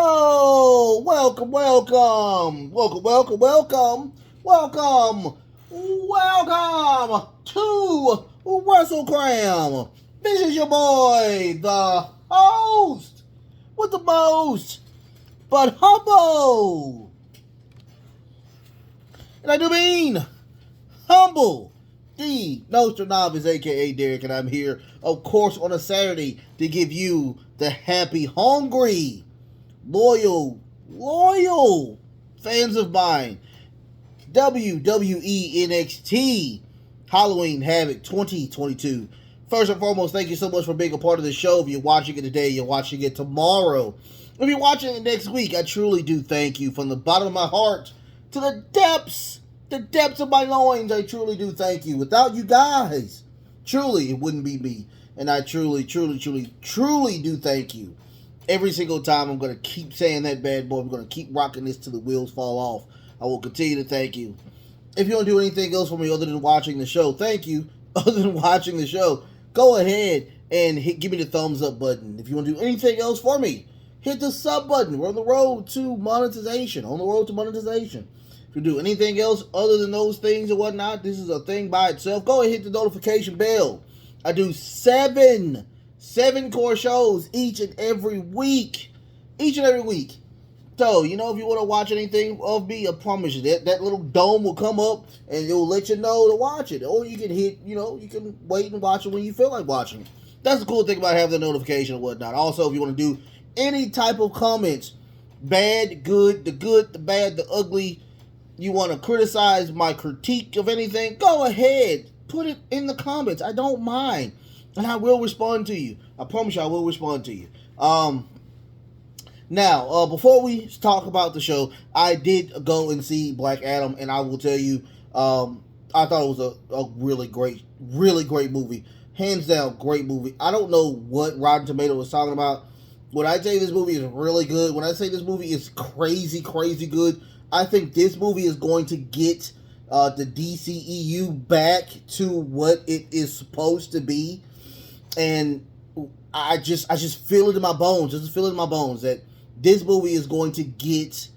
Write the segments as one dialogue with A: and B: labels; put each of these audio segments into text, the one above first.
A: Hello! Welcome to WrestleCram. This is your boy, the host with the most, but humble. And I do mean humble. The Nostradamus, aka Derek, and I'm here, of course, on a Saturday to give you the happy, hungry, loyal fans of mine. WWE NXT Halloween Havoc 2022. First and foremost, thank you so much for being a part of the show. If you're watching it today, you're watching it tomorrow. If you're watching it next week, I truly do thank you from the bottom of my heart to the depths of my loins. I truly do thank you. Without you guys, truly, it wouldn't be me. And I truly do thank you. Every single time, I'm going to keep saying that bad boy. I'm going to keep rocking this till the wheels fall off. I will continue to thank you. If you don't do anything else for me other than watching the show, thank you. Other than watching the show, go ahead and give me the thumbs up button. If you want to do anything else for me, hit the sub button. We're on the road to monetization. If you do anything else other than those things and whatnot, this is a thing by itself. Go and hit the notification bell. I do seven core shows each and every week. So, if you want to watch anything of me, I promise you that little dome will come up and it will let you know to watch it. Or you can hit, you can wait and watch it when you feel like watching it. That's the cool thing about having the notification and whatnot. Also, if you want to do any type of comments, bad, good, the bad, the ugly, you want to criticize my critique of anything, go ahead. Put it in the comments. I don't mind. And I will respond to you. I promise you I will respond to you. Now, before we talk about the show, I did go and see Black Adam, and I will tell you, I thought it was a really great movie. Hands down, great movie. I don't know what Rotten Tomato was talking about. When I say this movie is really good, when I say this movie is crazy good, I think this movie is going to get the DCEU back to what it is supposed to be. And I just feel it in my bones. That this movie is going to get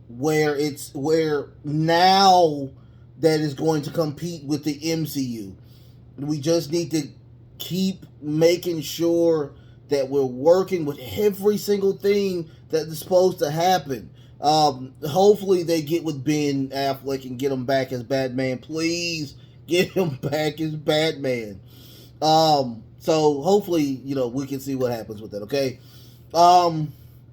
A: where now that is going to compete with the MCU. We just need to keep making sure that we're working with every single thing that is supposed to happen. Hopefully they get with Ben Affleck and get him back as Batman. Please get him back as Batman. So hopefully, we can see what happens with that, okay?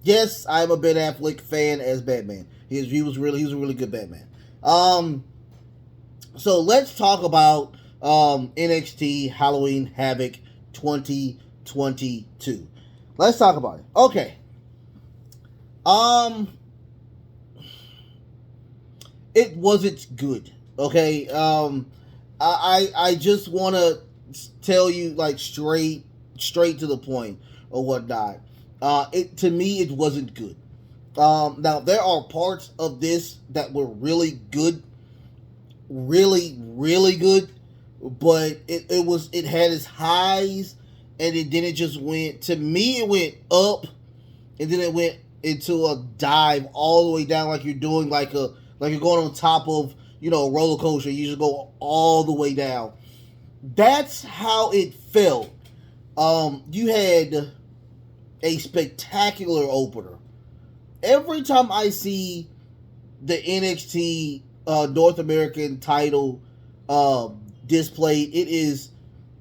A: Yes, I'm a Ben Affleck fan as Batman. He was a really good Batman. So let's talk about NXT Halloween Havoc 2022. Let's talk about it. Okay. It wasn't good. Okay. I just want to tell you straight to the point or whatnot. To me it wasn't good. Now there are parts of this that were really good, really good, but it had its highs and then it just went, to me it went up and then it went into a dive all the way down, like you're doing like you're going on top of a roller coaster. You just go all the way down. That's how it felt. You had a spectacular opener. Every time I see the NXT North American title displayed, it is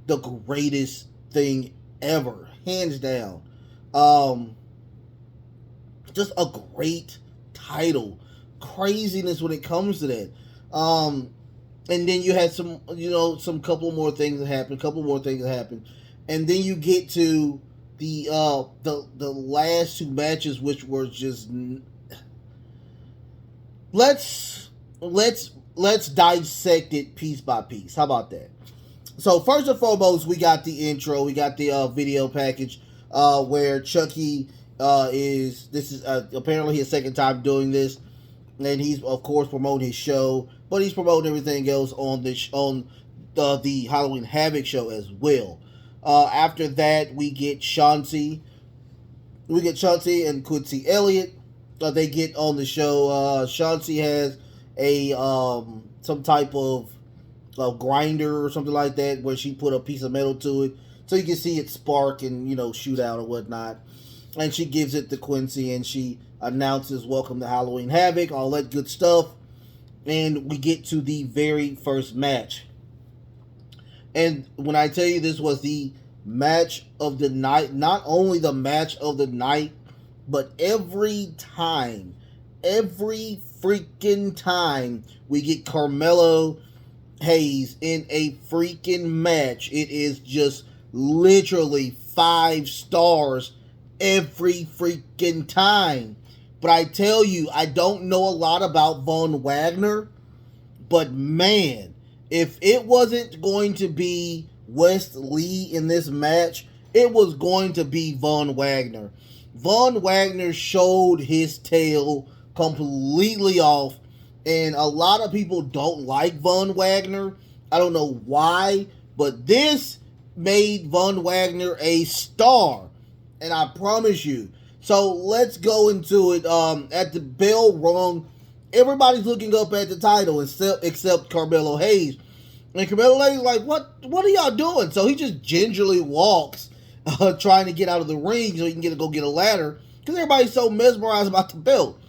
A: the greatest thing ever, hands down. Just a great title. Craziness when it comes to that. And then you had some couple more things that happened. And then you get to the last two matches, which were just, let's dissect it piece by piece. How about that? So first and foremost, we got the intro, we got the video package where Chucky this is apparently his second time doing this, and he's of course promoting his show, but he's promoting everything else on the Halloween Havoc show as well. After that, we get Chauncey and Quincy Elliott they get on the show. Chauncey has a some type of grinder or something like that where she put a piece of metal to it so you can see it spark and shoot out or whatnot. And she gives it to Quincy and she announces welcome to Halloween Havoc, all that good stuff. And we get to the very first match. And when I tell you this was the match of the night, not only the match of the night, but every freaking time we get Carmelo Hayes in a freaking match, it is just literally 5 stars every freaking time. But I tell you, I don't know a lot about Von Wagner, but man, if it wasn't going to be Wes Lee in this match, it was going to be Von Wagner. Von Wagner showed his tail completely off, and a lot of people don't like Von Wagner. I don't know why, but this made Von Wagner a star, and I promise you. So let's go into it. At the bell rung, everybody's looking up at the title except Carmelo Hayes. And Carmelo Hayes is like, what are y'all doing? So he just gingerly walks, trying to get out of the ring so he can go get a ladder, because everybody's so mesmerized about the belt.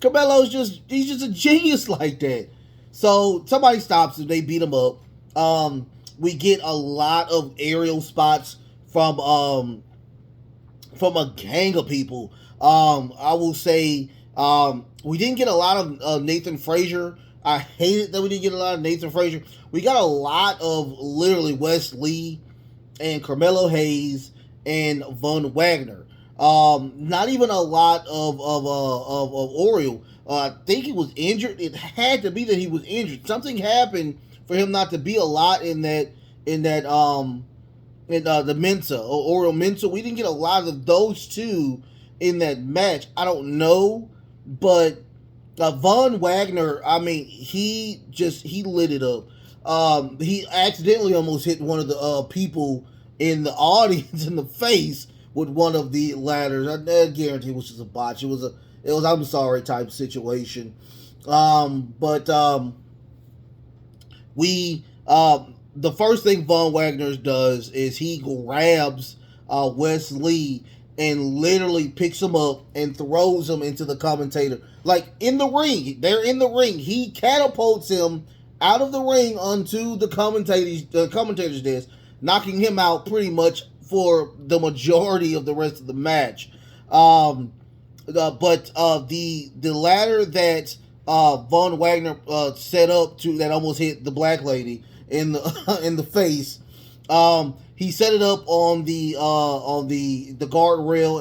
A: Carmelo's he's just a genius like that. So somebody stops him, they beat him up. We get a lot of aerial spots from a gang of people. I will say we didn't get a lot of Nathan Frazier. I hated that we didn't get a lot of Nathan Frazier. We got a lot of literally Wes Lee and Carmelo Hayes and Von Wagner. Not even a lot of Oriole. I think he was injured. It had to be that he was injured. Something happened for him not to be a lot in the Mensa or Oriole Mensa. We didn't get a lot of those two in that match. I don't know, but Von Wagner, I mean, he lit it up. He accidentally almost hit one of the people in the audience in the face with one of the ladders. I guarantee it was just a botch. It was I'm sorry type situation. The first thing Von Wagner does is he grabs Wes Lee and literally picks him up and throws him into the commentator. Like, in the ring. They're in the ring. He catapults him out of the ring onto the commentator's desk, knocking him out pretty much for the majority of the rest of the match. But the ladder that Von Wagner set up that almost hit the black lady in the face, he set it up on the guardrail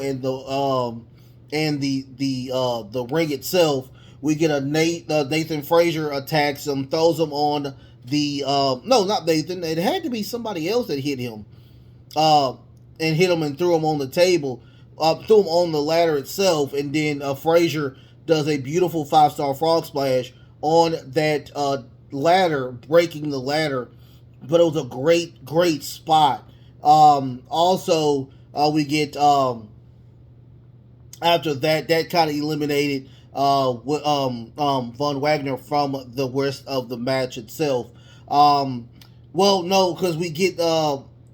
A: and the ring itself. We get a Nathan Frazier attacks him, throws him on the no, not Nathan. It had to be somebody else that hit him, and hit him and threw him on the table, threw him on the ladder itself, and then Frazier does a beautiful 5-star frog splash on that ladder, breaking the ladder. But it was a great spot. Also, we get after that kind of eliminated Von Wagner from the rest of the match itself. Well, no, because we get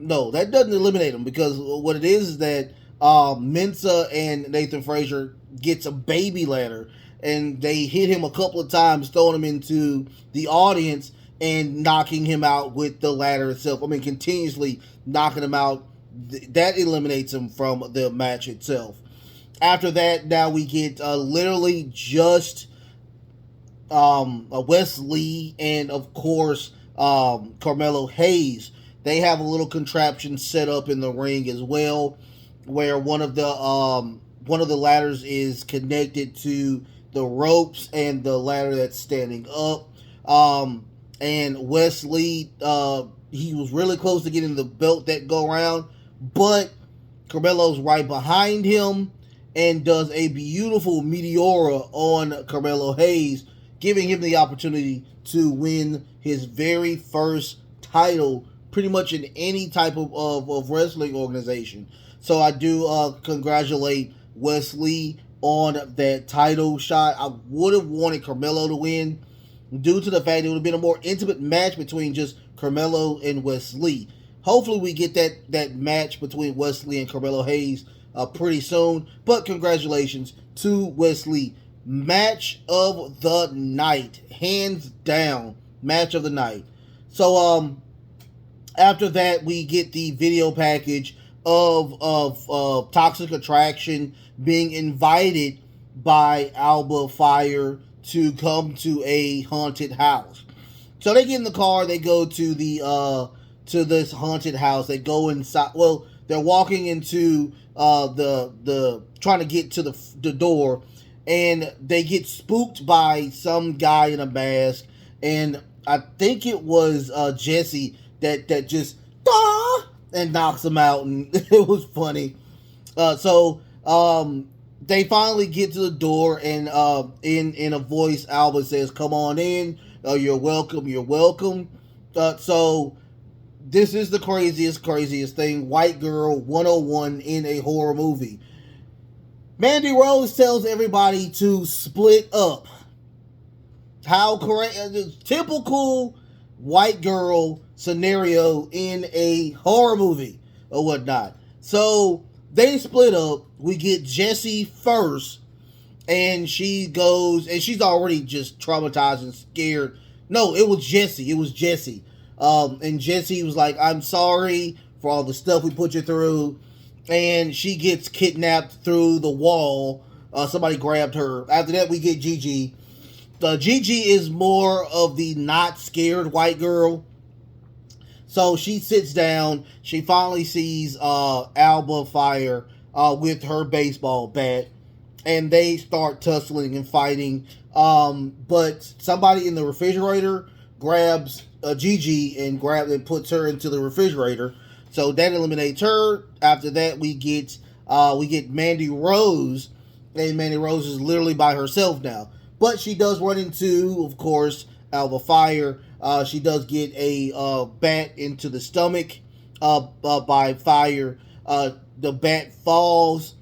A: no, that doesn't eliminate him, because what it is that Mensa and Nathan Frazier gets a baby ladder, and they hit him a couple of times, throwing him into the audience and knocking him out with the ladder itself. I mean, continuously knocking him out. That eliminates him from the match itself. After that, now we get literally just Wes Lee and, of course, Carmelo Hayes. They have a little contraption set up in the ring as well, where one of the ladders is connected to the ropes and the ladder that's standing up. And Wes Lee, he was really close to getting the belt that go around, but Carmelo's right behind him and does a beautiful Meteora on Carmelo Hayes, giving him the opportunity to win his very first title pretty much in any type of wrestling organization. So I do congratulate Wes Lee on that title shot. I would have wanted Carmelo to win due to the fact it would have been a more intimate match between just Carmelo and Wesley. Hopefully we get that match between Wesley and Carmelo Hayes pretty soon. But congratulations to Wesley. Match of the night. Hands down. Match of the night. So after that we get the video package of Toxic Attraction being invited by Alba Fire to come to a haunted house. So they get in the car, they go to the to this haunted house. They go inside. Well, they're walking into the trying to get to the door, and they get spooked by some guy in a mask. And I think it was Jesse that just and knocks him out, and it was funny. So they finally get to the door, and in a voice, Alba says, "Come on in. You're welcome. You're welcome." So this is the craziest thing. White Girl 101 in a horror movie. Mandy Rose tells everybody to split up. How correct? Typical white girl scenario in a horror movie or whatnot. So they split up. We get Jessie first, and she goes, and she's already just traumatized and scared. No, it was Jessie. And Jessie was like, "I'm sorry for all the stuff we put you through." And she gets kidnapped through the wall. Somebody grabbed her. After that, we get Gigi. Gigi is more of the not scared white girl. So she sits down. She finally sees Alba Fire with her baseball bat. And they start tussling and fighting. But somebody in the refrigerator grabs Gigi and puts her into the refrigerator. So that eliminates her. After that, we get Mandy Rose. And Mandy Rose is literally by herself now. But she does run into, of course, Alba Fire. She does get a bat into the stomach by Fire. The bat falls.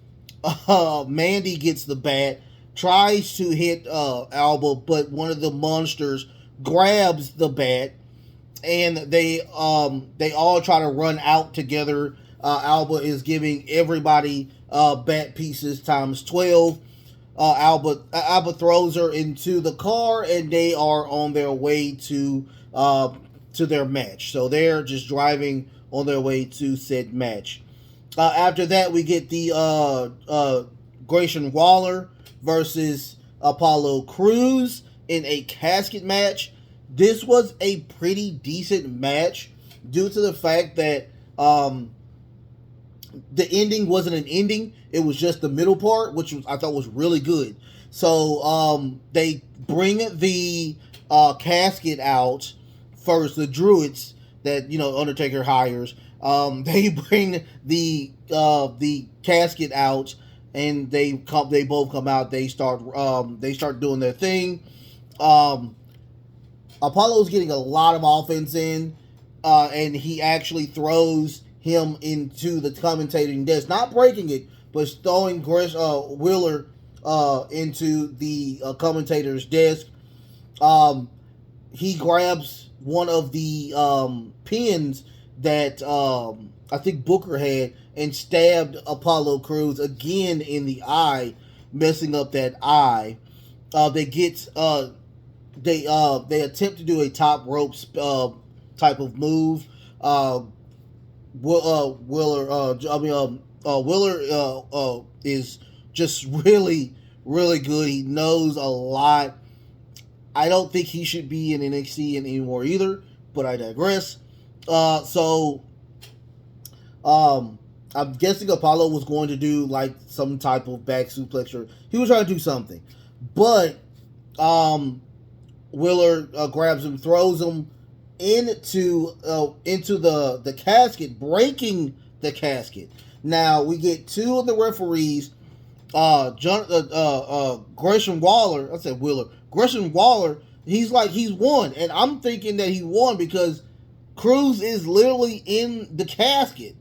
A: Mandy gets the bat, tries to hit Alba, but one of the monsters grabs the bat, and they all try to run out together. Alba is giving everybody bat pieces times 12. Alba throws her into the car, and they are on their way to their match. So they're just driving on their way to said match. After that, we get the Grayson Waller versus Apollo Crews in a casket match. This was a pretty decent match due to the fact that the ending wasn't an ending. It was just the middle part, which I thought was really good. So they bring the casket out first. The Druids that Undertaker hires. They bring the casket out, and they both come out. They start doing their thing. Apollo's getting a lot of offense in, and he actually throws him into the commentating desk, not breaking it, but throwing Wheeler into the commentator's desk. He grabs one of the pins that I think Booker had and stabbed Apollo Crews again in the eye, messing up that eye. They attempt to do a top rope type of move. Wheeler is just really, really good. He knows a lot. I don't think he should be in NXT anymore either, but I digress. I'm guessing Apollo was going to do like some type of back suplex, or he was trying to do something, but Wheeler grabs him, throws him into the casket, breaking the casket. Now we get two of the referees, Grayson Waller. I said Wheeler. Grayson Waller. He's won, and I'm thinking that he won because Crews is literally in the casket.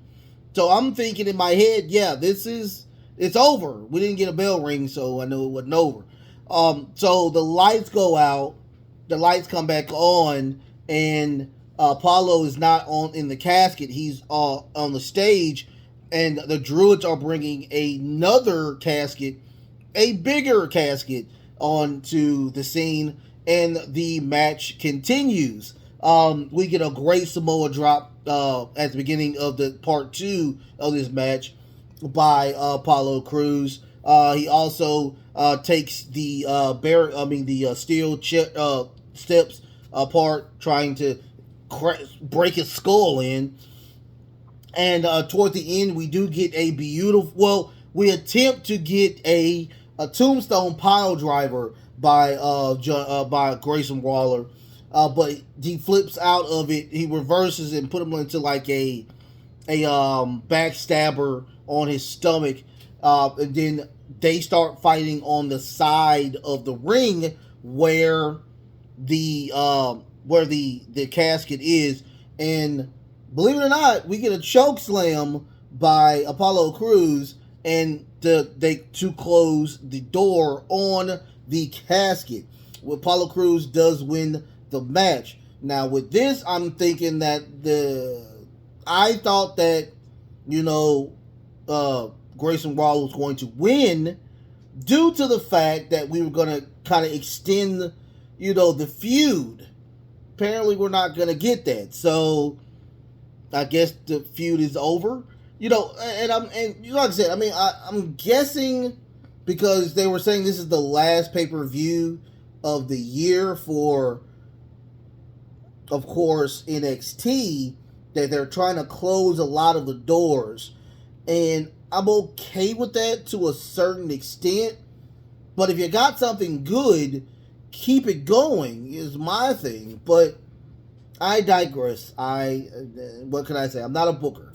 A: So I'm thinking in my head, yeah, this is it's over. We didn't get a bell ring, so I knew it wasn't over. So the lights go out, the lights come back on, and Apollo is not on in the casket. He's on the stage, and the Druids are bringing another casket, a bigger casket, onto the scene, and the match continues. We get a great Samoa drop at the beginning of the part 2 of this match by Apollo Crews. He also takes the steel steps apart, trying to break his skull in. And toward the end, we do get a beautiful. Well, we attempt to get a tombstone pile driver by Grayson Waller, but he flips out of it. He reverses and put him into like a backstabber on his stomach, and then they start fighting on the side of the ring where the casket is, and believe it or not, we get a choke slam by Apollo Crews, and to close the door on the casket. Apollo Crews does win the match. Now with this, I'm thinking that I thought that Grayson Waller was going to win due to the fact that we were going to kind of extend the feud. Apparently, we're not going to get that. So I guess the feud is over. And like I said, I'm guessing because they were saying this is the last pay-per-view of the year for, of course, NXT, that they're trying to close a lot of the doors. And I'm okay with that to a certain extent. But if you got something good, keep it going is my thing. But I digress. What can I say? I'm not a booker.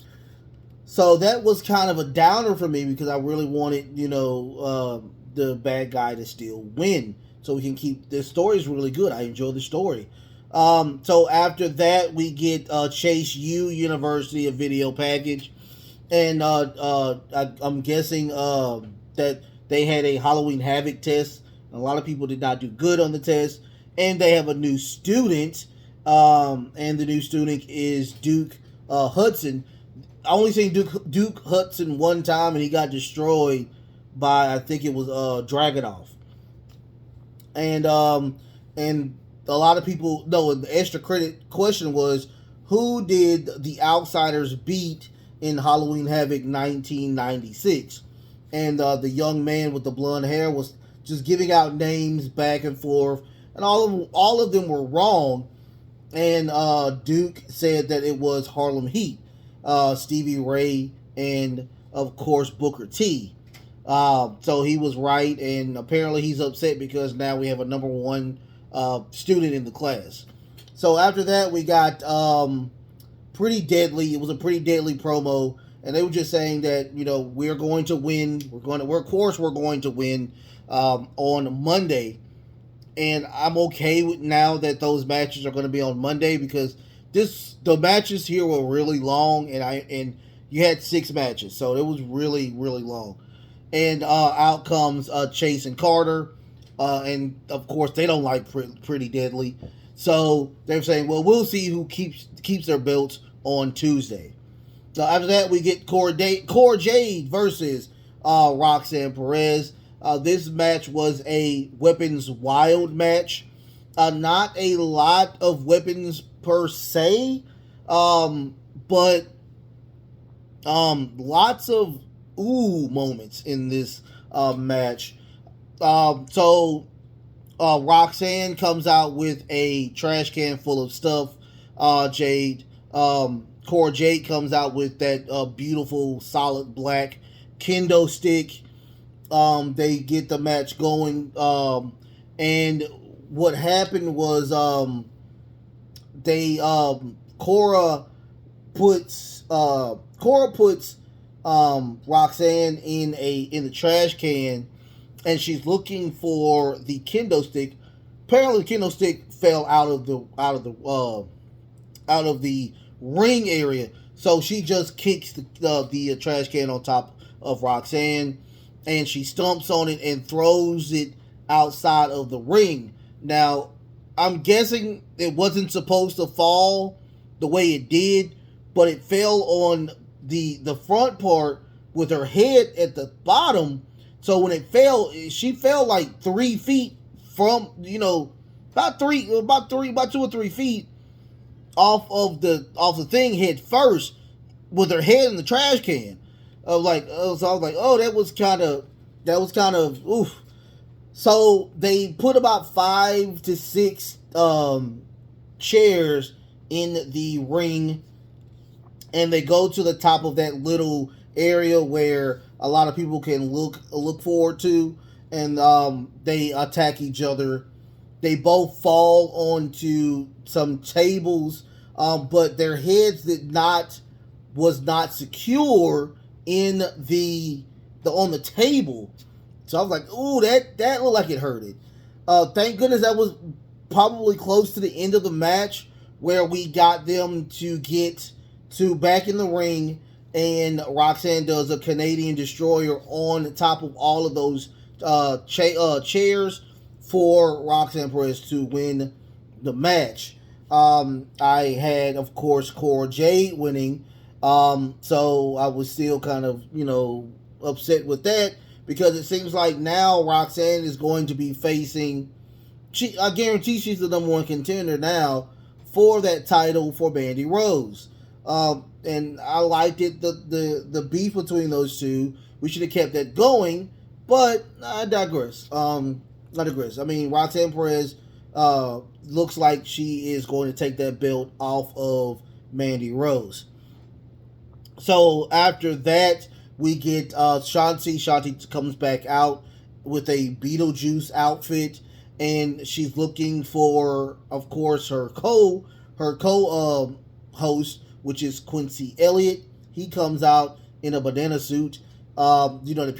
A: So that was kind of a downer for me because I really wanted, the bad guy to still win. So we can keep, this story is really good. I enjoy the story. So after that, we get Chase U University, a video package. And I'm guessing that they had a Halloween Havoc test. A lot of people did not do good on the test. And they have a new student. And the new student is Duke Hudson. I only seen Duke Hudson one time, and he got destroyed by, I think it was Dragunov. And a lot of people know the extra credit question was, who did the Outsiders beat in Halloween Havoc 1996? And the young man with the blonde hair was just giving out names back and forth, and all of them were wrong. And Duke said that it was Harlem Heat, Stevie Ray, and of course Booker T. So he was right, and apparently he's upset because now we have a number one student in the class. So after that, we got Pretty Deadly. It was a Pretty Deadly promo, and they were just saying that we're going to win. We're going to win on Monday. And I'm okay with now that those matches are going to be on Monday because the matches here were really long, and you had 6 matches, so it was really, really long. And out comes Chase and Carter, and of course they don't like Pretty Deadly, so they're saying, well, we'll see who keeps their belts on Tuesday. So after that, we get Cora Jade versus Roxanne Perez. This match was a Weapons Wild match. Not a lot of weapons per se, but lots of moments in this match. So Roxanne comes out with a trash can full of stuff. Jade, Cora Jade comes out with that beautiful solid black kendo stick. They get the match going, and what happened was Cora puts Roxanne in the trash can, and she's looking for the kendo stick. Apparently, the kendo stick fell out of the ring area, so she just kicks the trash can on top of Roxanne. and she stomps on it and throws it outside of the ring. Now, I'm guessing it wasn't supposed to fall the way it did, but it fell on the front part with her head at the bottom. So when it fell, she fell like 3 feet from, about 2 or 3 feet off the thing head first with her head in the trash can. So I was like, oh, that was kind of oof. So they put about 5 to 6 chairs in the ring, and they go to the top of that little area where a lot of people can look forward to, and they attack each other. They both fall onto some tables, but their heads was not secure in the on the table. So I was like, ooh, that looked like it hurted. Thank goodness that was probably close to the end of the match where we got them to get to back in the ring, and Roxanne does a Canadian Destroyer on top of all of those chairs for Roxanne Perez to win the match. I had, of course, Cora Jade winning, so I was still kind of, upset with that, because it seems like now Roxanne is going to be facing, I guarantee she's the number one contender now for that title for Mandy Rose. And I liked it, the beef between those two. We should have kept that going, but I digress. I mean, Roxanne Perez looks like she is going to take that belt off of Mandy Rose. So after that, we get Shanti. Shanti comes back out with a Beetlejuice outfit, and she's looking for, of course, her co host, which is Quincy Elliott. He comes out in a banana suit. The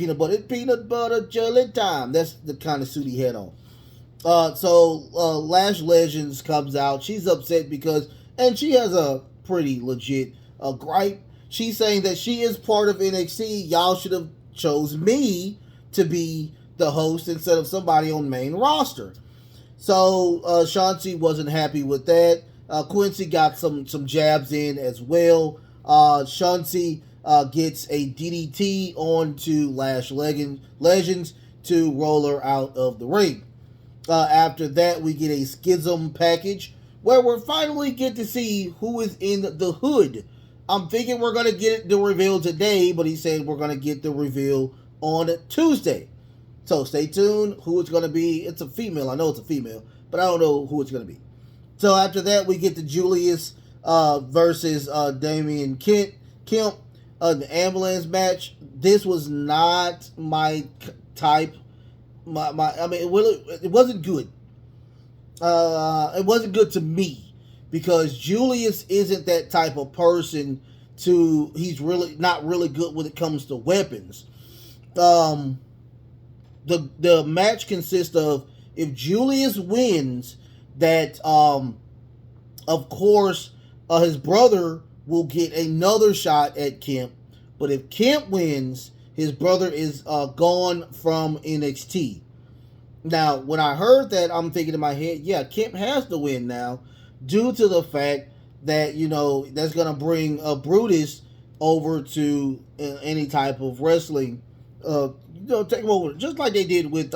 A: peanut butter jelly time. That's the kind of suit he had on. So Lash Legends comes out. She's upset and she has a pretty legit gripe. She's saying that she is part of NXT. Y'all should have chose me to be the host instead of somebody on the main roster. So Shanti wasn't happy with that. Quincy got some jabs in as well. Shanti gets a DDT onto Lash Legends to roll her out of the ring. After that, we get a Schism package where we finally get to see who is in the hood. I'm thinking we're going to get the reveal today, but he said we're going to get the reveal on Tuesday. So stay tuned. Who it's going to be. It's a female. I know it's a female, but I don't know who it's going to be. So after that, we get the Julius versus Damian Kemp, the ambulance match. This was not my type. It wasn't good. It wasn't good to me, because Julius isn't that type of person. He's really not really good when it comes to weapons. The match consists of, if Julius wins, that of course his brother will get another shot at Kemp, but if Kemp wins, his brother is gone from NXT. Now, when I heard that, I'm thinking in my head, yeah, Kemp has to win now, due to the fact that, that's going to bring Brutus over to any type of wrestling. Take him over, just like they did with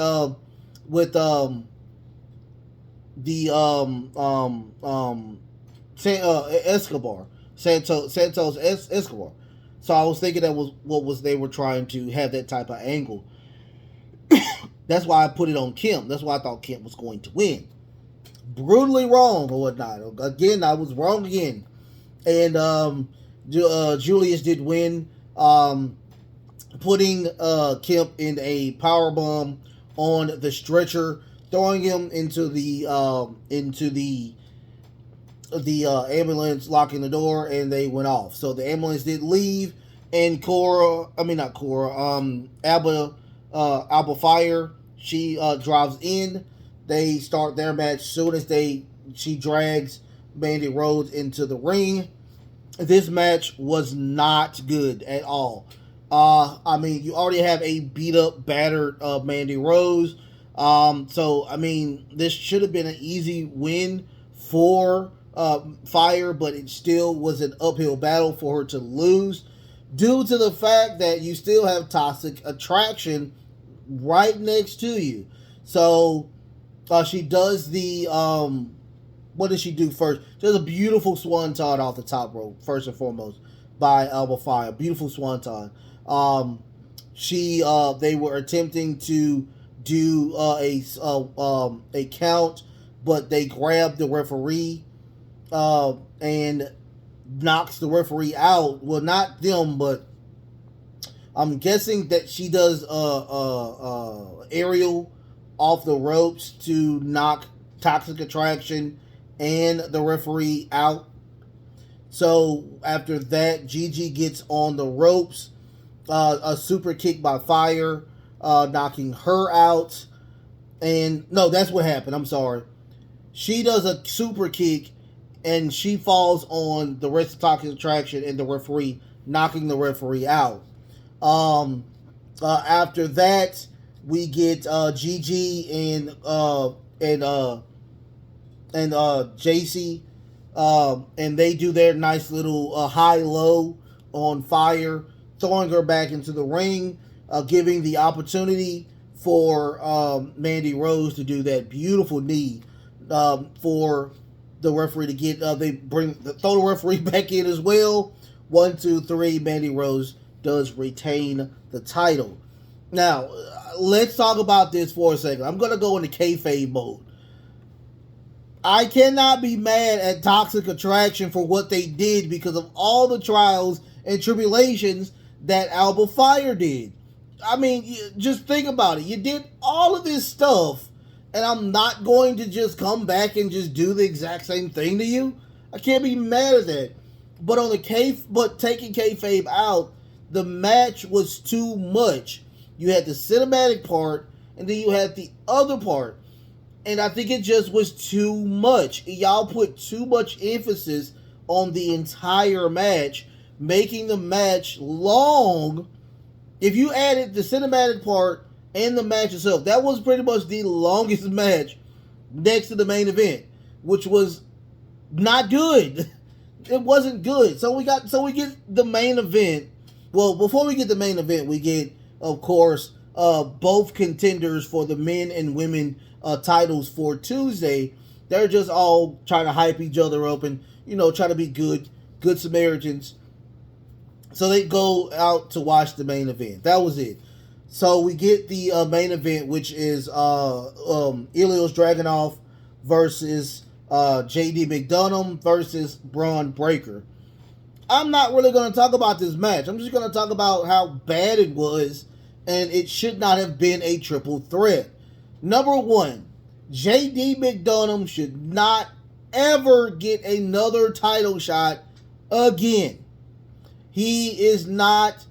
A: Escobar, Santos Escobar. So I was thinking that was what they were trying to have, that type of angle. That's why I put it on Kemp. That's why I thought Kemp was going to win. Brutally wrong or whatnot. Again, I was wrong again. And Julius did win, putting Kemp in a powerbomb on the stretcher, throwing him into the ambulance, locking the door, and they went off. So the ambulance did leave, and Alba Fire, she drives in. They start their match. Soon as she drags Mandy Rose into the ring. This match was not good at all. I mean, you already have a beat up, battered Mandy Rose. So I mean, this should have been an easy win for Fire, but it still was an uphill battle for her to lose due to the fact that you still have Toxic Attraction right next to you. So she does the what does she do first? She does a beautiful swanton off the top rope, first and foremost, by Alba Fire. Beautiful swanton. She they were attempting to do a count, but they grabbed the referee and knocks the referee out. Well, not them, but I'm guessing that she does aerial off the ropes to knock Toxic Attraction and the referee out. So after that, Gigi gets on the ropes, a super kick by Fire, knocking her out. And no, that's what happened. I'm sorry. She does a super kick and she falls on the rest of Toxic Attraction and the referee, knocking the referee out. After that, we get Gigi and JC, and they do their nice little high-low on Fire, throwing her back into the ring, giving the opportunity for Mandy Rose to do that beautiful knee for the referee to get. They throw the referee back in as well. 1, 2, 3. Mandy Rose does retain the title. Now, let's talk about this for a second. I'm going to go into kayfabe mode. I cannot be mad at Toxic Attraction for what they did because of all the trials and tribulations that Alba Fire did. I mean, just think about it. You did all of this stuff, and I'm not going to just come back and just do the exact same thing to you. I can't be mad at that. But taking kayfabe out, the match was too much. You had the cinematic part, and then you had the other part. And I think it just was too much. Y'all put too much emphasis on the entire match, making the match long. If you added the cinematic part and the match itself, that was pretty much the longest match next to the main event, which was not good. It wasn't good. So we get the main event. Well, before we get the main event, we get, of course, both contenders for the men and women titles for Tuesday. They're just all trying to hype each other up and, try to be good Samaritans. So they go out to watch the main event. That was it. So we get the main event, which is Ilios Dragunov versus JD McDonough versus Braun Breaker. I'm not really going to talk about this match. I'm just going to talk about how bad it was, and it should not have been a triple threat. Number one, JD McDonough should not ever get another title shot again. He is not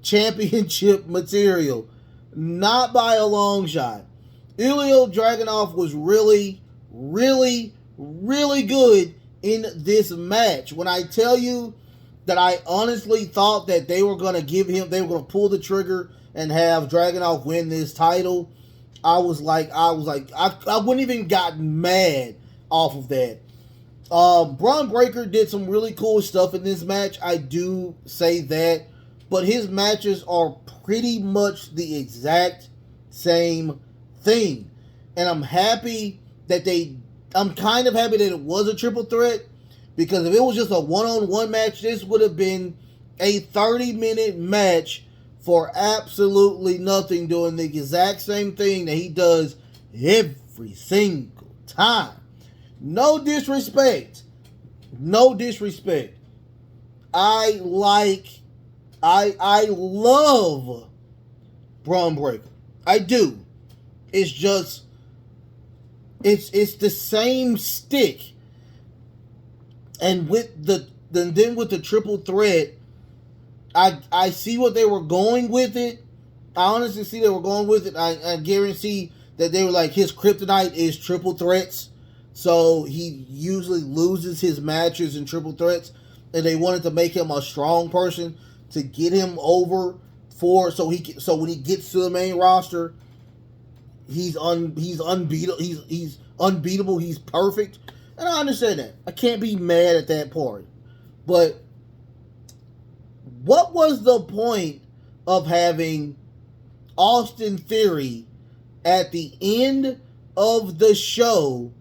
A: championship material. Not by a long shot. Ilya Dragunov was really, really, really good in this match. When I tell you that I honestly thought that they were going to pull the trigger and have Dragunov win this title, I wouldn't even got mad off of that. Braun Breaker did some really cool stuff in this match. I do say that, but his matches are pretty much the exact same thing. And I'm kind of happy that it was a triple threat, because if it was just a one-on-one match, this would have been a 30-minute match for absolutely nothing, doing the exact same thing that he does every single time. No disrespect. I love Braun Breaker. I do. It's just, it's the same stick. And with the triple threat, I see what they were going with it. I honestly see they were going with it. I guarantee that they were like, his kryptonite is triple threats. So he usually loses his matches in triple threats. And they wanted to make him a strong person to get him over so when he gets to the main roster, he's unbeatable. He's unbeatable. He's perfect, and I understand that. I can't be mad at that part. But what was the point of having Austin Theory at the end of the show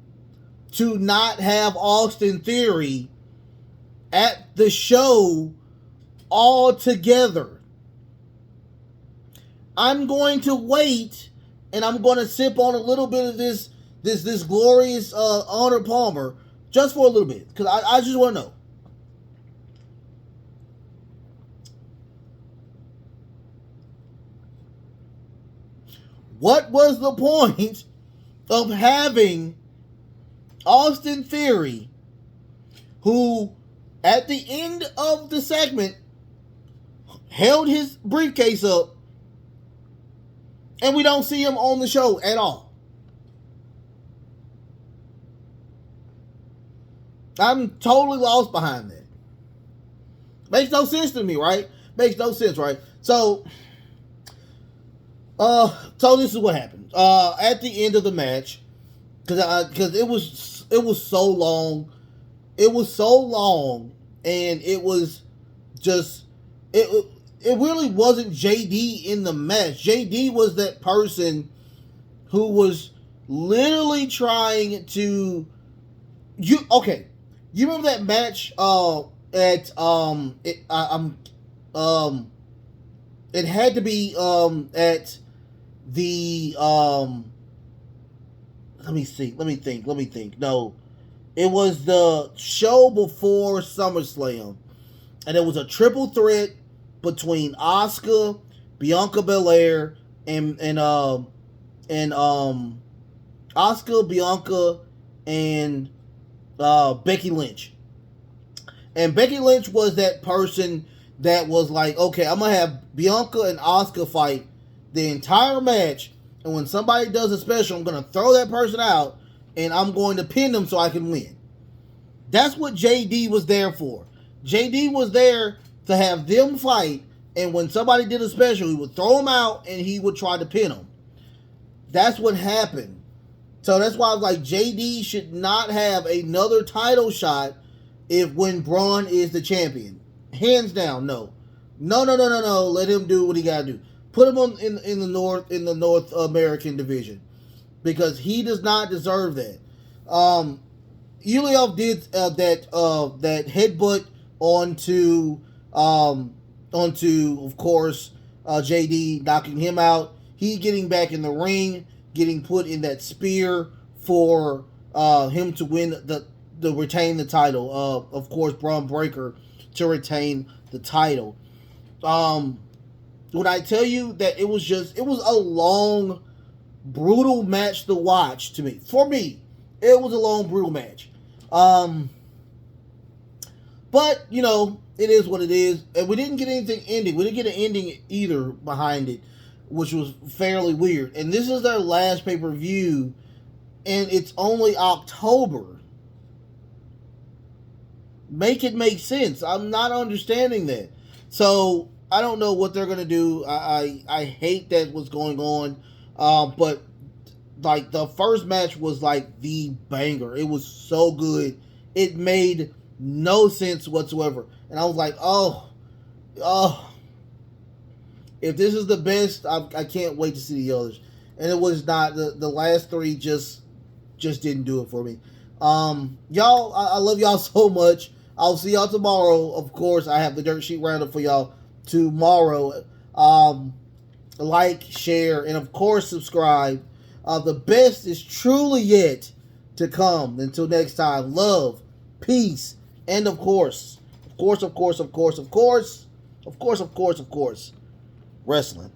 A: to not have Austin Theory at the show altogether? I'm going to wait and I'm going to sip on a little bit of this glorious Arnold Palmer just for a little bit, because I just want to know. What was the point of having Austin Theory, who at the end of the segment held his briefcase up, and we don't see him on the show at all? I'm totally lost behind that. Makes no sense to me, right? Makes no sense, right? So this is what happened. At the end of the match, because it was so long, and it was just it really wasn't JD in the match. JD was that person who was literally trying to you remember that match it had to be at the let me think. No, it was the show before SummerSlam, and it was a triple threat between Asuka, Bianca Belair, and Asuka, Bianca, and Becky Lynch. And Becky Lynch was that person that was like, okay, I'm gonna have Bianca and Asuka fight the entire match, and when somebody does a special, I'm gonna throw that person out and I'm going to pin them so I can win. That's what JD was there for. JD was there to have them fight, and when somebody did a special, he would throw them out and he would try to pin them. That's what happened. So that's why I was like, JD should not have another title shot when Braun is the champion. Hands down, no. No. Let him do what he gotta do. Put him in the North American division, because he does not deserve that. Yuliov did that headbutt onto of course JD, knocking him out. He getting back in the ring, getting put in that spear for him to win to retain the title. Of course, Braun Breaker to retain the title. When I tell you that it was a long, brutal match to watch to me. For me, it was a long, brutal match. But, it is what it is. And we didn't get anything ending. We didn't get an ending either behind it, which was fairly weird. And this is their last pay-per-view, and it's only October. Make it make sense. I'm not understanding that. So I don't know what they're gonna do. I hate that what's going on. But like the first match was like the banger. It was so good. It made no sense whatsoever. And I was like, oh, if this is the best, I can't wait to see the others. And it was not. The last three just didn't do it for me. Y'all, I love y'all so much. I'll see y'all tomorrow. Of course, I have the Dirt Sheet Roundup for y'all tomorrow. Like, share, and of course, subscribe. The best is truly yet to come. Until next time, love, peace, and of course, wrestling.